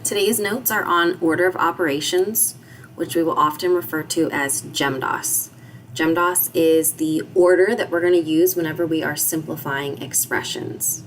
Today's notes are on order of operations, which we will often refer to as GEMDAS. GEMDAS is the order that we're going to use whenever we are simplifying expressions.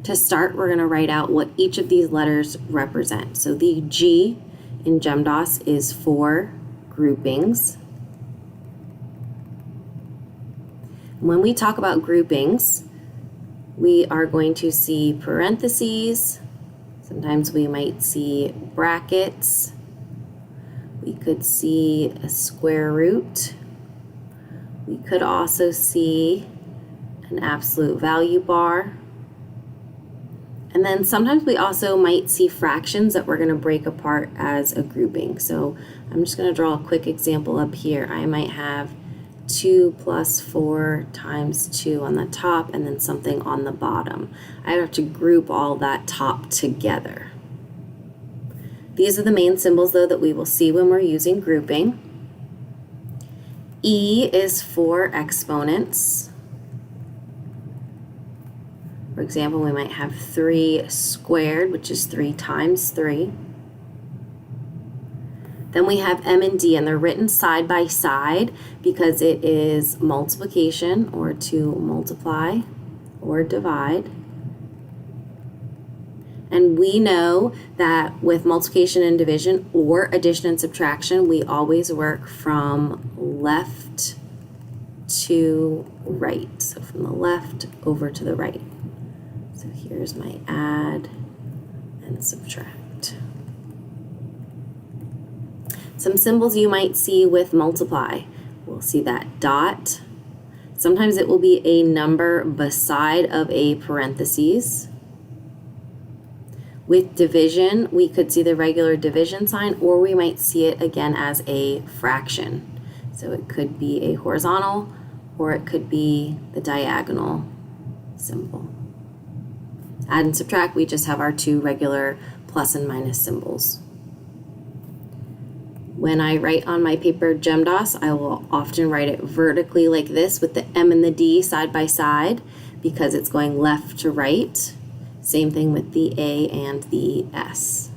To start, we're going to write out what each of these letters represent. So the G in GEMDAS is for groupings. When we talk about groupings, we are going to see parentheses. Sometimes we might see brackets. We could see a square root. We could also see an absolute value bar. And then sometimes we also might see fractions that we're going to break apart as a grouping. So I'm just going to draw a quick example up here. I might have 2 plus 4 times 2 on the top and then something on the bottom. I have to group all that top together. These are the main symbols though that we will see when we're using grouping. E is for exponents. For example, we might have 3 squared, which is 3 times 3. Then we have M and D, and they're written side by side because it is multiplication, or to multiply or divide. And we know that with multiplication and division or addition and subtraction, we always work from left to right. So from the left over to the right. So here's my add and subtract. Some symbols you might see with multiply. We'll see that dot. Sometimes it will be a number beside of a parentheses. With division, we could see the regular division sign, or we might see it again as a fraction. So it could be a horizontal, or it could be the diagonal symbol. Add and subtract, we just have our 2 regular plus and minus symbols. When I write on my paper GEMDAS, I will often write it vertically like this with the M and the D side by side because it's going left to right. Same thing with the A and the S.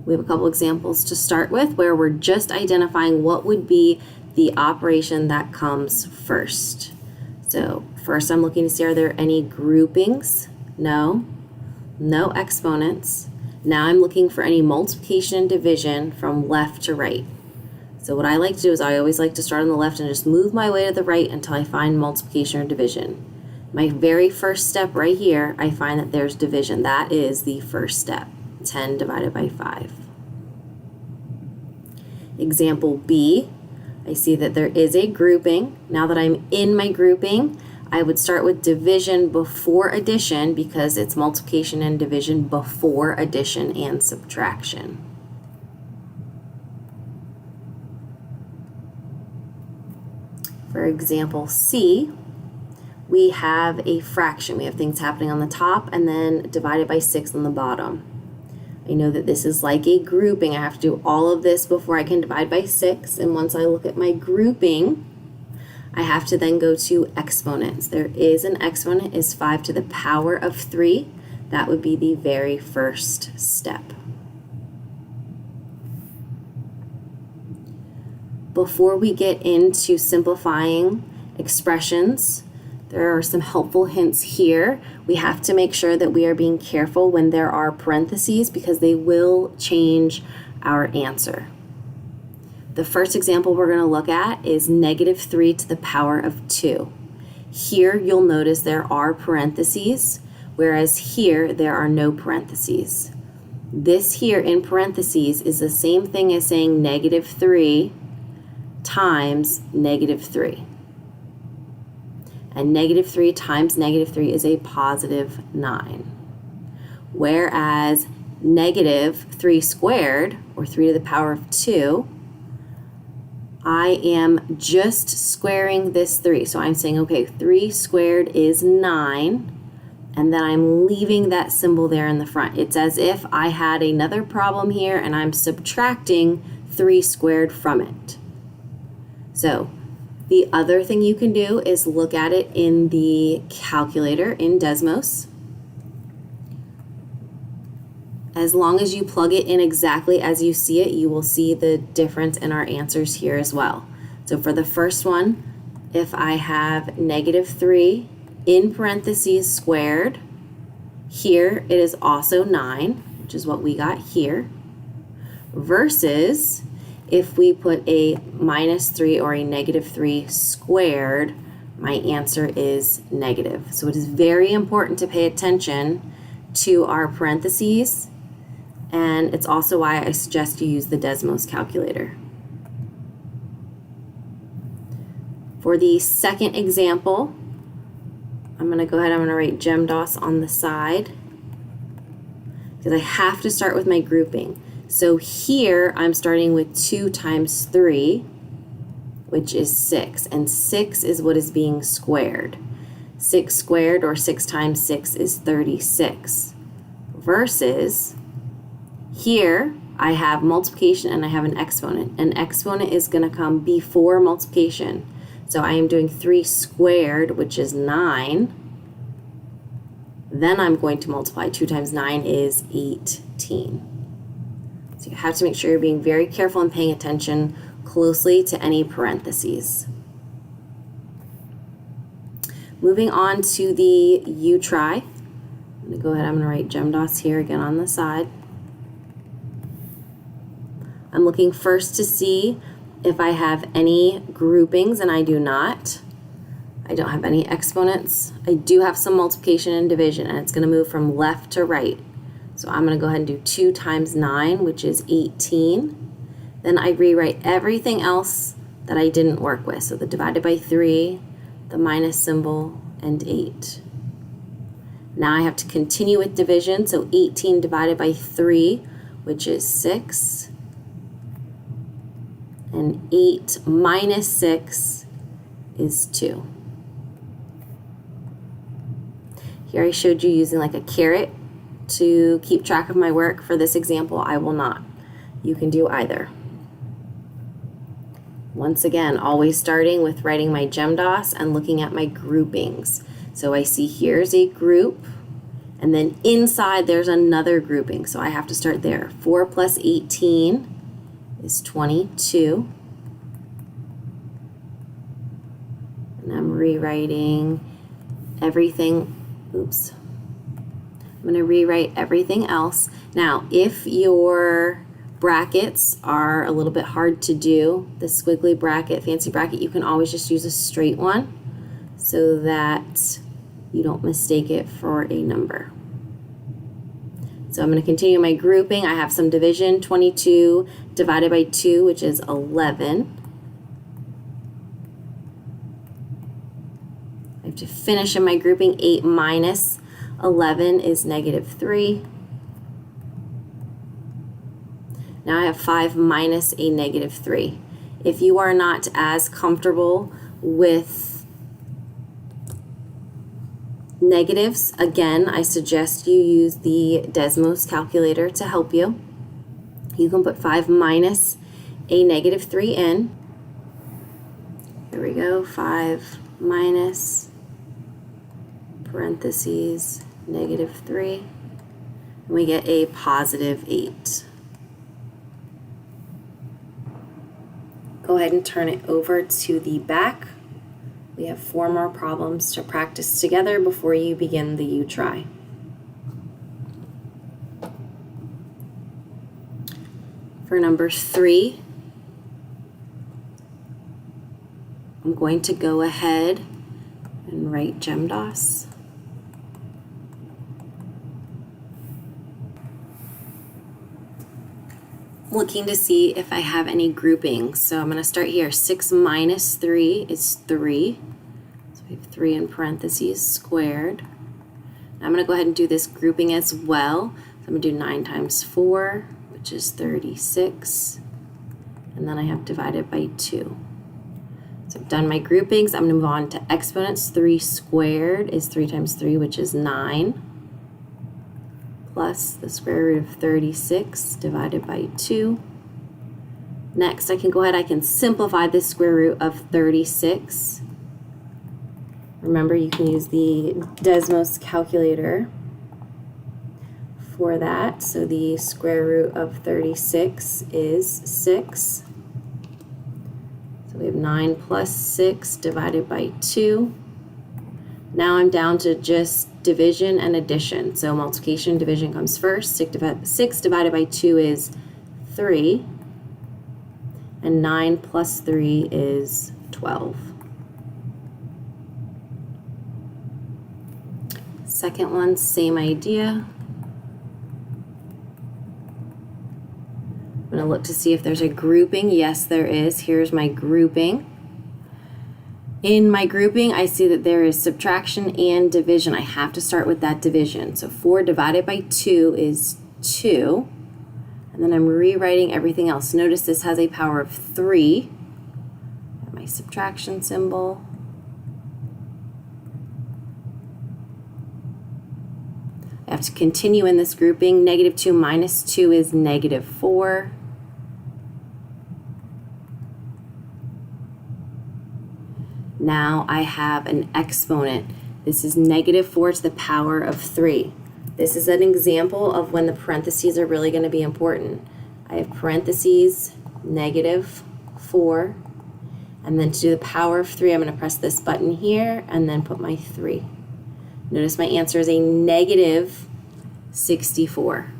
We have a couple examples to start with where we're just identifying what would be the operation that comes first. So first I'm looking to see, are there any groupings? No. No exponents. Now I'm looking for any multiplication and division from left to right. So what I like to do is I always like to start on the left and just move my way to the right until I find multiplication or division. My very first step right here, I find that there's division. That is the first step, 10 divided by 5. Example B, I see that there is a grouping. Now that I'm in my grouping, I would start with division before addition because it's multiplication and division before addition and subtraction. For example C, we have a fraction. We have things happening on the top and then divided by 6 on the bottom. I know that this is like a grouping. I have to do all of this before I can divide by 6. And once I look at my grouping, I have to then go to exponents. There is an exponent, is 5 to the power of 3. That would be the very first step. Before we get into simplifying expressions, there are some helpful hints here. We have to make sure that we are being careful when there are parentheses because they will change our answer. The first example we're going to look at is -3 to the power of 2. Here you'll notice there are parentheses, whereas here there are no parentheses. This here in parentheses is the same thing as saying -3 times -3. And -3 times -3 is a positive 9. Whereas -3 squared, or 3 to the power of 2, I am just squaring this 3. So I'm saying, okay, 3 squared is 9, and then I'm leaving that symbol there in the front. It's as if I had another problem here and I'm subtracting 3 squared from it. So the other thing you can do is look at it in the calculator in Desmos. As long as you plug it in exactly as you see it, you will see the difference in our answers here as well. So for the first one, if I have -3 in parentheses squared, here it is also 9, which is what we got here, versus if we put a -3 or a -3 squared, my answer is negative. So it is very important to pay attention to our parentheses, and it's also why I suggest you use the Desmos calculator. For the second example, I'm going to go ahead, I'm going to write GEMDAS on the side because I have to start with my grouping. So here I'm starting with 2 times 3, which is 6, and 6 is what is being squared. 6 squared, or 6 times 6, is 36, versus here I have multiplication and I have an exponent. An exponent is going to come before multiplication. So I am doing 3 squared, which is 9. Then I'm going to multiply. 2 times 9 is 18. So you have to make sure you're being very careful and paying attention closely to any parentheses. Moving on to the U try. I'm going to go ahead, I'm going to write GEMDAS here again on the side. I'm looking first to see if I have any groupings, and I do not. I don't have any exponents. I do have some multiplication and division, and it's going to move from left to right. So I'm going to go ahead and do 2 times 9, which is 18. Then I rewrite everything else that I didn't work with. So the divided by 3, the minus symbol, and 8. Now I have to continue with division. So 18 divided by 3, which is 6. And 8 minus 6 is 2. Here I showed you using like a caret to keep track of my work. For this example, I will not. You can do either. Once again, always starting with writing my GEMDAS and looking at my groupings. So I see here's a group, and then inside there's another grouping. So I have to start there. 4 plus 18 is 22. And I'm rewriting everything. Oops. I'm going to rewrite everything else. Now, if your brackets are a little bit hard to do, the squiggly bracket, fancy bracket, you can always just use a straight one so that you don't mistake it for a number. So I'm going to continue my grouping. I have some division. 22 divided by 2, which is 11. I have to finish in my grouping. 8 minus 11 is -3. Now I have 5 minus a -3. If you are not as comfortable with negatives, again, I suggest you use the Desmos calculator to help you. You can put 5 minus a -3 in. There we go, 5 minus parentheses -3, and we get a +8. Go ahead and turn it over to the back. We have 4 more problems to practice together before you begin the U try. For number 3, I'm going to go ahead and write GEMDAS. Looking to see if I have any groupings. So I'm going to start here. 6 minus 3 is 3. So we have 3 in parentheses squared. Now I'm going to go ahead and do this grouping as well. So I'm going to do 9 times 4, which is 36. And then I have divided by 2. So I've done my groupings. I'm going to move on to exponents. 3 squared is 3 times 3, which is 9. Plus the square root of 36 divided by 2. Next, I can go ahead, I can simplify this square root of 36. Remember, you can use the Desmos calculator for that. So the square root of 36 is 6. So we have 9 plus 6 divided by 2. Now I'm down to just division and addition. So multiplication and division comes first. 6 divided by 2 is 3. And 9 plus 3 is 12. Second one, same idea. I'm going to look to see if there's a grouping. Yes, there is. Here's my grouping. In my grouping, I see that there is subtraction and division. I have to start with that division. So 4 divided by 2 is 2. And then I'm rewriting everything else. Notice this has a power of 3. My subtraction symbol. I have to continue in this grouping. Negative 2 minus 2 is negative 4. Now I have an exponent. This is negative 4 to the power of 3. This is an example of when the parentheses are really going to be important. I have parentheses, negative 4, and then to do the power of 3, I'm going to press this button here and then put my 3. Notice my answer is a negative 64.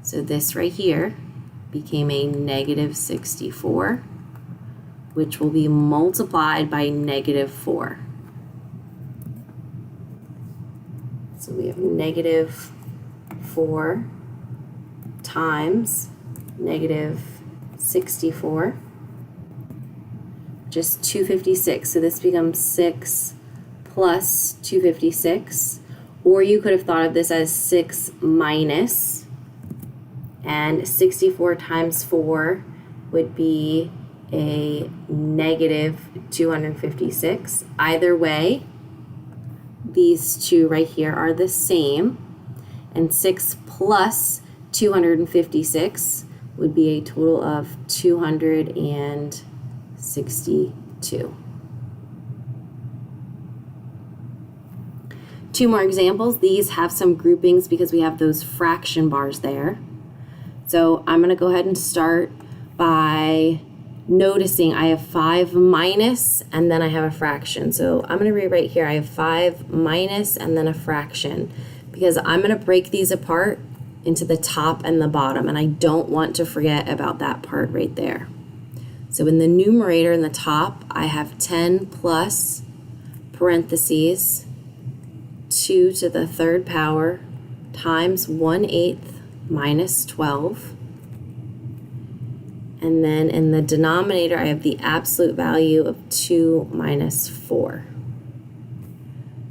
So this right here became a negative 64, which will be multiplied by negative 4. So we have negative 4 times negative 64, just 256. So this becomes 6 plus 256. Or you could have thought of this as 6 minus, and 64 times 4 would be a negative 256. Either way, these two right here are the same, and 6 plus 256 would be a total of 262. Two more examples. These have some groupings because we have those fraction bars there. So I'm going to go ahead and start by noticing I have 5 minus and then I have a fraction. So I'm going to rewrite here. I have 5 minus and then a fraction because I'm going to break these apart into the top and the bottom, and I don't want to forget about that part right there. So in the numerator in the top, I have 10 plus parentheses 2 to the third power times 1/8 minus 12. And then in the denominator, I have the absolute value of 2 minus 4.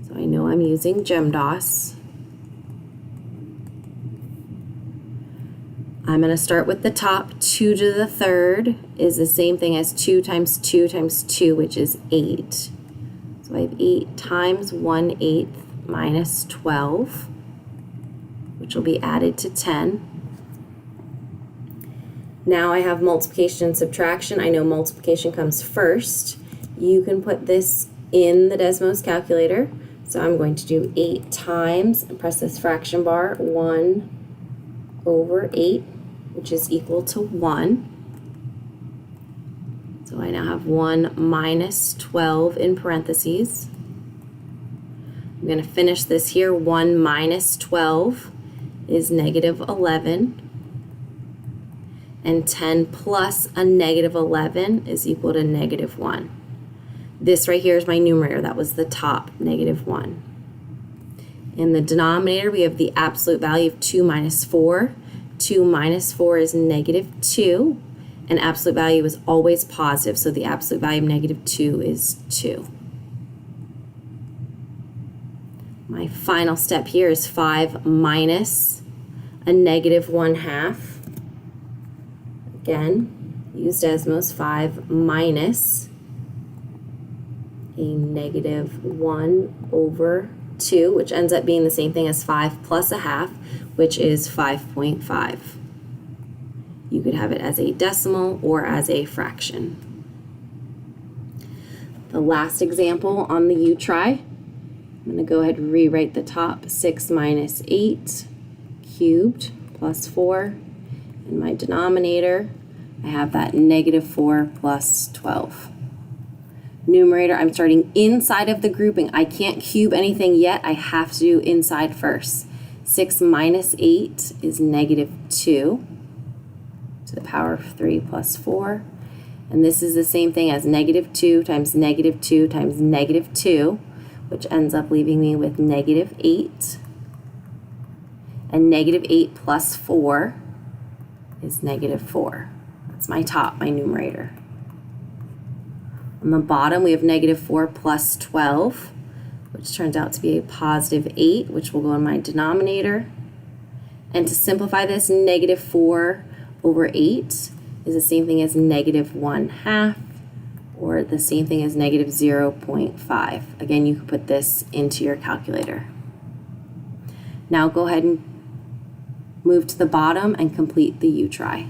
So I know I'm using GEMDAS. I'm going to start with the top. 2 to the third is the same thing as 2 times 2 times 2, which is 8. So I have 8 times 1/8 minus 12, which will be added to 10. Now I have multiplication and subtraction. I know multiplication comes first. You can put this in the Desmos calculator. So I'm going to do 8 times, and press this fraction bar, 1 over 8, which is equal to 1. So I now have 1 minus 12 in parentheses. I'm going to finish this here. 1 minus 12 is negative 11. And 10 plus a negative 11 is equal to negative 1. This right here is my numerator. That was the top, negative 1. In the denominator, we have the absolute value of 2 minus 4. 2 minus 4 is negative 2. And absolute value is always positive, so the absolute value of negative 2 is 2. My final step here is 5 minus a negative 1/2. Again, use Desmos. 5 minus a negative 1 over 2, which ends up being the same thing as 5 plus a half, which is 5.5. You could have it as a decimal or as a fraction. The last example on the U try, I'm going to go ahead and rewrite the top. 6 minus 8 cubed plus 4. In my denominator, I have that negative 4 plus 12. Numerator, I'm starting inside of the grouping. I can't cube anything yet. I have to do inside first. 6 minus 8 is negative 2 to the power of 3 plus 4. And this is the same thing as negative 2 times negative 2 times negative 2, which ends up leaving me with negative 8. And negative 8 plus 4 is negative 4. That's my top, my numerator. On the bottom, we have negative 4 plus 12, which turns out to be a positive 8, which will go in my denominator. And to simplify this, negative 4 over 8 is the same thing as negative 1/2, or the same thing as negative 0.5. Again, you can put this into your calculator. Now go ahead and move to the bottom and complete the U-try.